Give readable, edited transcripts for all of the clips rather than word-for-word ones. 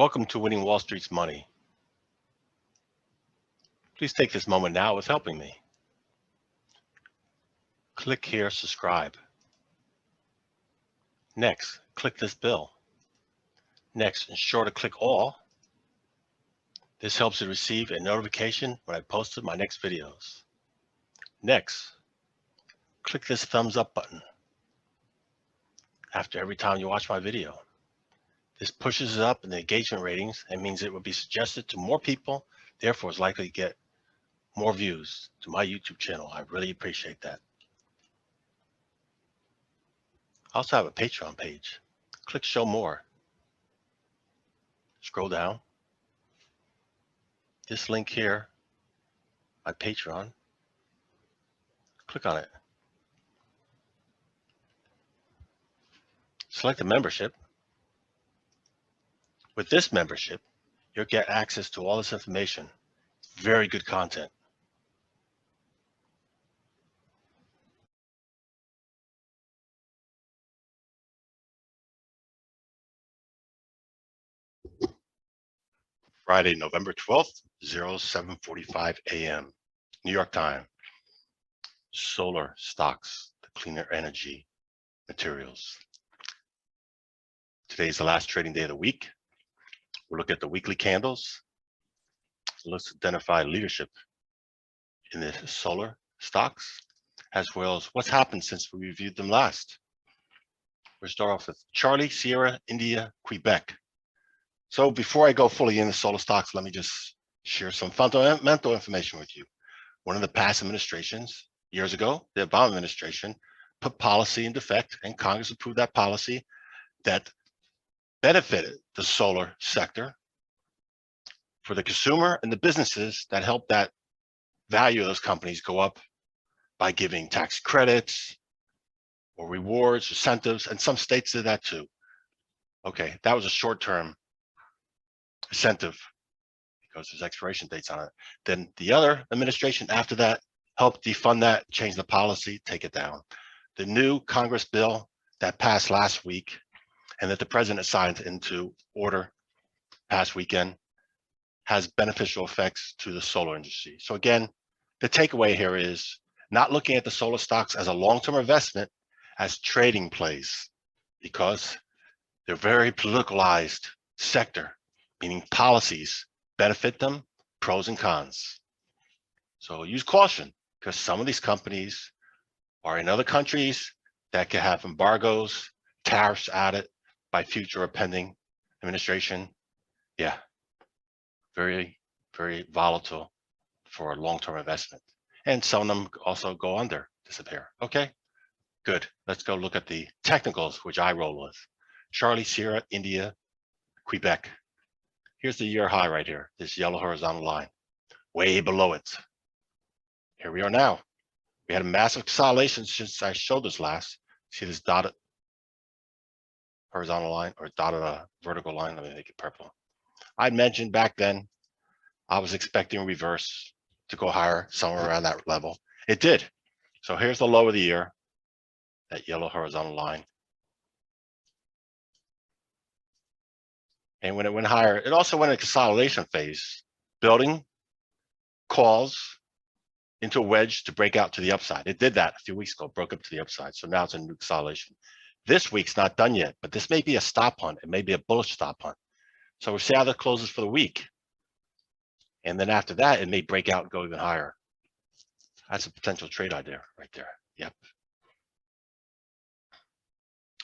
Welcome to Winning Wall Street's Money. Please take this moment now with helping me. Click here, subscribe. Next, click this bell. Next, ensure to click all. This helps you receive a notification when I posted my next videos. Next, click this thumbs up button after every time you watch my video. This pushes it up in the engagement ratings and means it will be suggested to more people, therefore is likely to get more views to my YouTube channel. I really appreciate that. I also have a Patreon page. Click show more. Scroll down. This link here, my Patreon, click on it. Select a membership. With this membership, you'll get access to all this information. Very good content. Friday, November 12th, 07:45 a.m. New York time. Solar stocks, the cleaner energy materials. Today is the last trading day of the week. We'll look at the weekly candles. Let's identify leadership in the solar stocks, as well as what's happened since we reviewed them last. We'll start off with Charlie, Sierra, India, Quebec. So before I go fully into solar stocks, let me just share some fundamental information with you. One of the past administrations, years ago, the Obama administration, put policy into effect, and Congress approved that policy that benefited the solar sector for the consumer and the businesses that helped that value of those companies go up by giving tax credits or rewards, incentives, and some states did that too. Okay, that was a short-term incentive because there's expiration dates on it. Then the other administration after that helped defund that, change the policy, take it down. The new Congress bill that passed last week and that the president signed into order past weekend has beneficial effects to the solar industry. So again, the takeaway here is not looking at the solar stocks as a long-term investment, as trading plays, because they're very politicalized sector, meaning policies benefit them, pros and cons. So use caution, because some of these companies are in other countries that can have embargoes, tariffs added by future or pending administration. Yeah, very, very volatile for a long-term investment. And some of them also go under, disappear. Okay, good. Let's go look at the technicals, which I roll with. Charlie, Sierra, India, Quebec. Here's the year high right here, this yellow horizontal line, way below it. Here we are now. We had a massive consolidation since I showed this last. See this dotted horizontal line or dotted vertical line? Let me make it purple. I mentioned back then, I was expecting a reverse to go higher somewhere around that level. It did. So here's the low of the year, that yellow horizontal line. And when it went higher, it also went in a consolidation phase, building calls into a wedge to break out to the upside. It did that a few weeks ago, broke up to the upside. So now it's a new consolidation. This week's not done yet, but this may be a stop hunt. It may be a bullish stop hunt. So we'll see how that closes for the week. And then after that, it may break out and go even higher. That's a potential trade idea right there. Yep.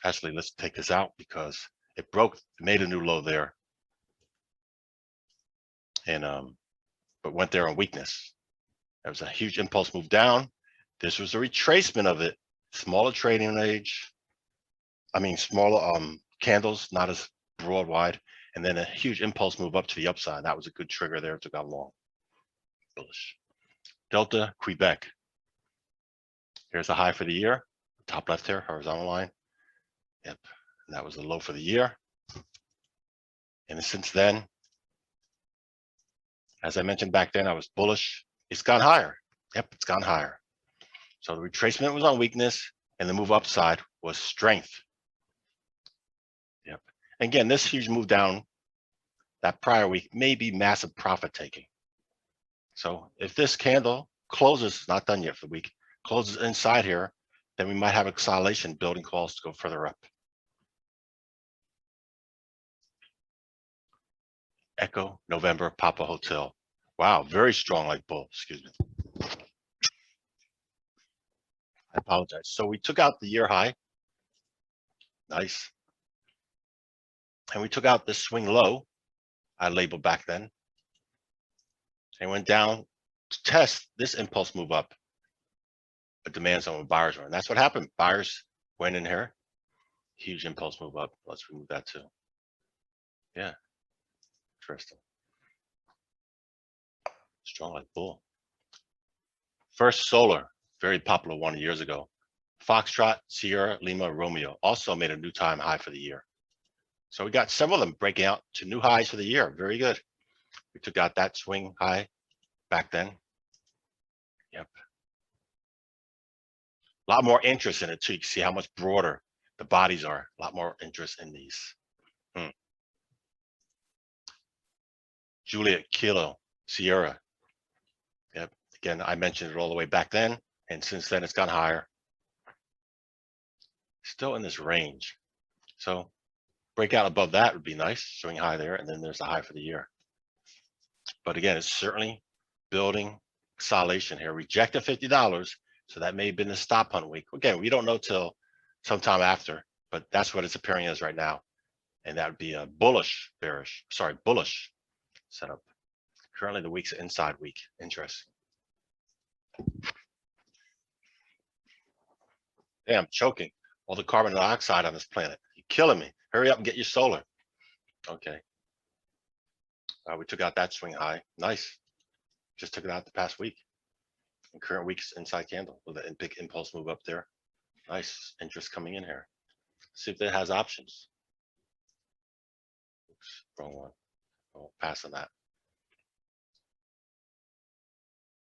Actually, let's take this out because it broke, it made a new low there. And but went there on weakness. There was a huge impulse move down. This was a retracement of it. Smaller trading range. I mean, smaller candles, not as broad wide. And then a huge impulse move up to the upside. That was a good trigger there to go long. Bullish. Delta, Quebec. Here's the high for the year. Top left here, horizontal line. Yep. And that was the low for the year. And since then, as I mentioned back then, I was bullish. It's gone higher. Yep, it's gone higher. So the retracement was on weakness and the move upside was strength. Yep. Again, this huge move down that prior week may be massive profit taking. So if this candle closes, not done yet for the week, closes inside here, then we might have a consolidation building calls to go further up. Echo November Papa Hotel. Wow, very strong like bull. Excuse me. I apologize. So we took out the year high. Nice. And we took out this swing low I labeled back then. And went down to test this impulse move up. A demand zone where buyers were. And that's what happened. Buyers went in here. Huge impulse move up. Let's remove that too. Yeah. Interesting. Strong like bull. First Solar, very popular one years ago. Foxtrot, Sierra, Lima, Romeo also made a new time high for the year. So we got several of them breaking out to new highs for the year. Very good. We took out that swing high back then. Yep. A lot more interest in it too. You can see how much broader the bodies are. A lot more interest in these. Juliet, Kilo, Sierra. Yep. Again, I mentioned it all the way back then, and since then it's gone higher. Still in this range. So breakout above that would be nice, showing high there, and then there's the high for the year. But again, it's certainly building consolidation here. Rejected $50, so that may have been the stop hunt week. Again, we don't know till sometime after, but that's what it's appearing as right now. And that would be a bullish setup. Currently the week's inside week. Interesting. Damn, I'm choking. All the carbon dioxide on this planet. You're killing me. Hurry up and get your solar. Okay. We took out that swing high. Nice. Just took it out the past week. And current week's inside candle with a big impulse move up there. Nice interest coming in here. See if it has options. Oops, wrong one. I'll pass on that.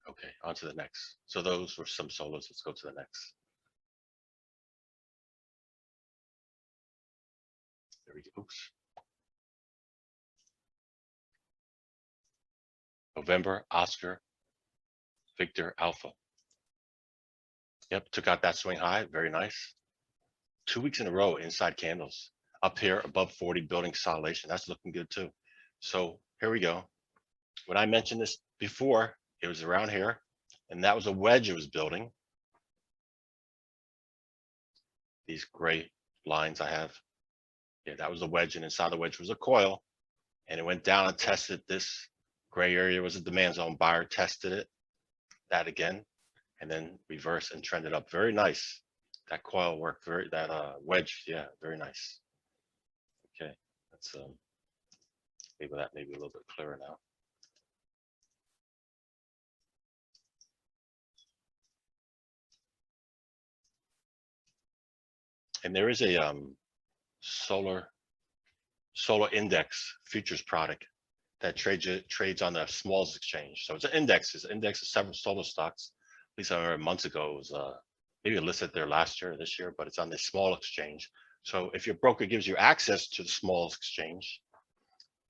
Okay, on to the next. So those were some solos. Let's go to the next. There we go. Oops. November, Oscar, Victor, Alpha. Yep, took out that swing high. Very nice. 2 weeks in a row inside candles. Up here above 40, building consolidation. That's looking good too. So here we go. When I mentioned this before, it was around here, and that was a wedge it was building. These gray lines I have. Yeah, that was a wedge, and inside the wedge was a coil, and it went down and tested this gray area was a demand zone. Buyer tested it, that again, and then reversed and trended up. Very nice. That coil worked very, that wedge, yeah, very nice. Okay, let's label that maybe a little bit clearer now. And there is a solar index futures product that trades on the Smalls exchange. So it's an index. It's an index of several solar stocks. At least I remember months ago it was maybe listed there last year or this year, but it's on the small exchange. So if your broker gives you access to the Smalls exchange,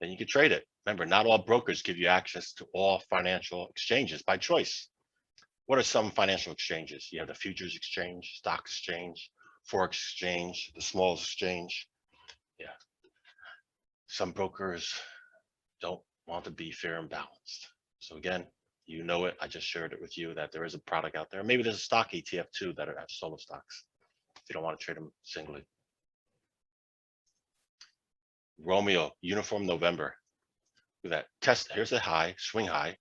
then you can trade it. Remember, not all brokers give you access to all financial exchanges by choice. What are some financial exchanges? You have the futures exchange, stock exchange, FOREX exchange, the Smalls exchange. Yeah. Some brokers don't want to be fair and balanced. So again, you know it. I just shared it with you that there is a product out there. Maybe there's a stock ETF too that have solar stocks if you don't want to trade them singly. Romeo, Uniform November. Look at that. Test. Here's the high, swing high.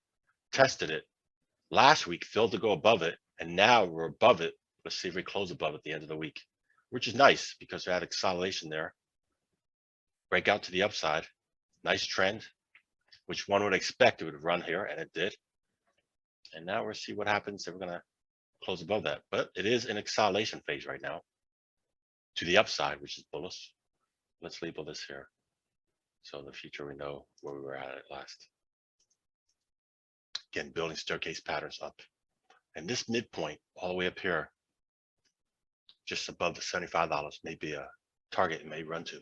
Tested it. Last week, failed to go above it. And now we're above it. Let's see if we close above at the end of the week, which is nice because we had a consolidation there. Breakout to the upside. Nice trend, which one would expect it would run here, and it did. And now we'll see what happens if we're going to close above that. But it is in consolidation phase right now to the upside, which is bullish. Let's label this here. So in the future, we know where we were at last. Again, building staircase patterns up. And this midpoint all the way up here, just above the $75, may be a target it may run to.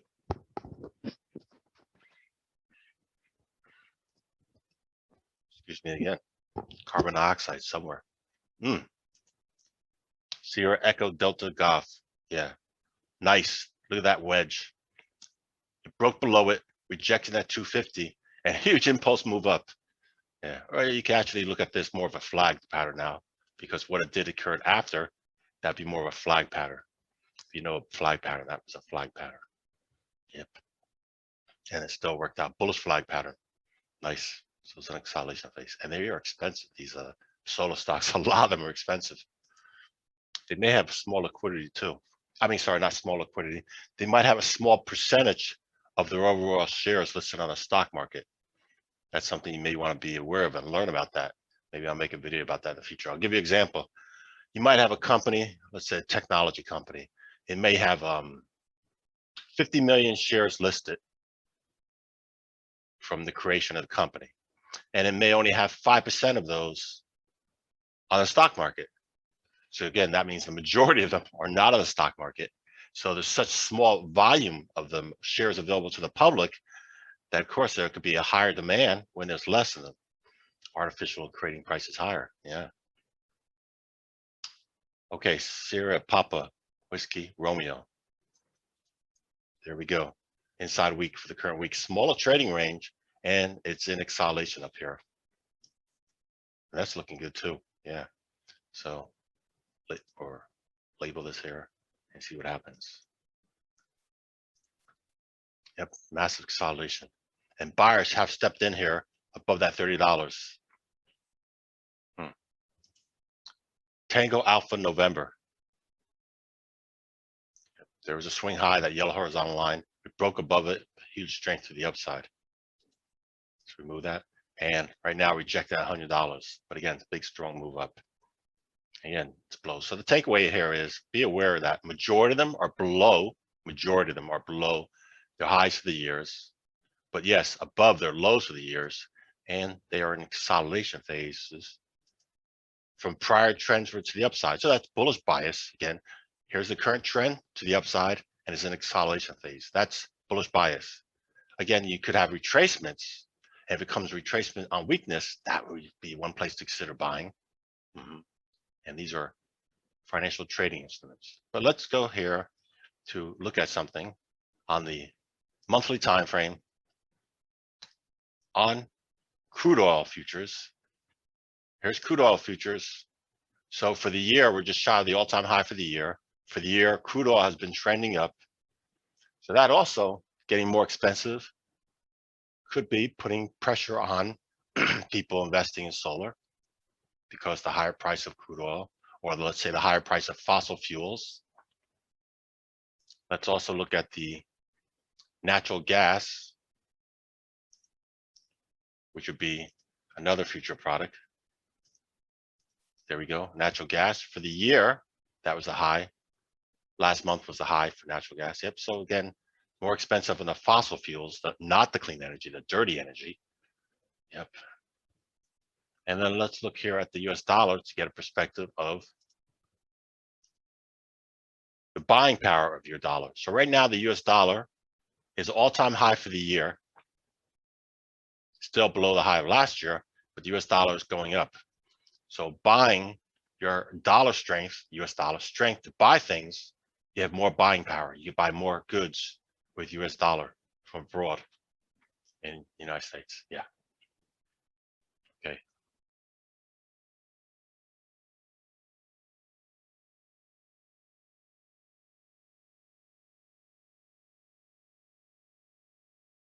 excuse me again. Carbon dioxide somewhere. Sierra Echo Delta Golf. Yeah, nice. Look at that wedge. It broke below it, rejecting that 250, and huge impulse move up. Yeah, or you can actually look at this more of a flag pattern now, because what it did occurred after, that'd be more of a flag pattern. If you know a flag pattern, that was a flag pattern. Yep. And it still worked out. Bullish flag pattern. Nice. So it's an consolidation phase. And they are expensive. These solar stocks, a lot of them are expensive. They may have small liquidity too. I mean, sorry, not small liquidity. They might have a small percentage of their overall shares listed on the stock market. That's something you may want to be aware of and learn about that. Maybe I'll make a video about that in the future. I'll give you an example. You might have a company, let's say a technology company. It may have 50 million shares listed from the creation of the company. And it may only have 5% of those on the stock market. So again, that means the majority of them are not on the stock market. So there's such small volume of them shares available to the public that of course there could be a higher demand when there's less of them. Artificial creating prices higher. Yeah. Okay, Sierra Papa Whiskey Romeo. There we go. Inside week for the current week, smaller trading range, and it's in acceleration up here. That's looking good too. Yeah. So or label this here and see what happens. Yep, massive consolidation. And buyers have stepped in here above that $30. Tango Alpha November. There was a swing high, that yellow horizontal line. It broke above it, huge strength to the upside. Let's remove that. And right now reject that $100. But again, it's a big strong move up. Again, it's below. So the takeaway here is be aware that majority of them are below their highs for the years, but yes, above their lows for the years, and they are in consolidation phases from prior trends to the upside. So that's bullish bias. Again, here's the current trend to the upside, and it's in a consolidation phase. That's bullish bias. Again, you could have retracements. If it comes retracement on weakness, that would be one place to consider buying. And these are financial trading instruments. But let's go here to look at something on the monthly time frame on crude oil futures. Here's crude oil futures. So for the year, we're just shy of the all-time high for the year. For the year, crude oil has been trending up. So that also getting more expensive could be putting pressure on people investing in solar, because the higher price of crude oil, or let's say the higher price of fossil fuels. Let's also look at the natural gas, which would be another future product. There we go. Natural gas for the year, that was a high. Last month was the high for natural gas. Yep. So again, more expensive than the fossil fuels, not the clean energy, the dirty energy. Yep. And then let's look here at the US dollar to get a perspective of the buying power of your dollar. So right now, the US dollar is all-time high for the year, still below the high of last year, but the US dollar is going up. So buying your dollar strength, US dollar strength to buy things, you have more buying power. You buy more goods with US dollar from abroad in the United States. Yeah.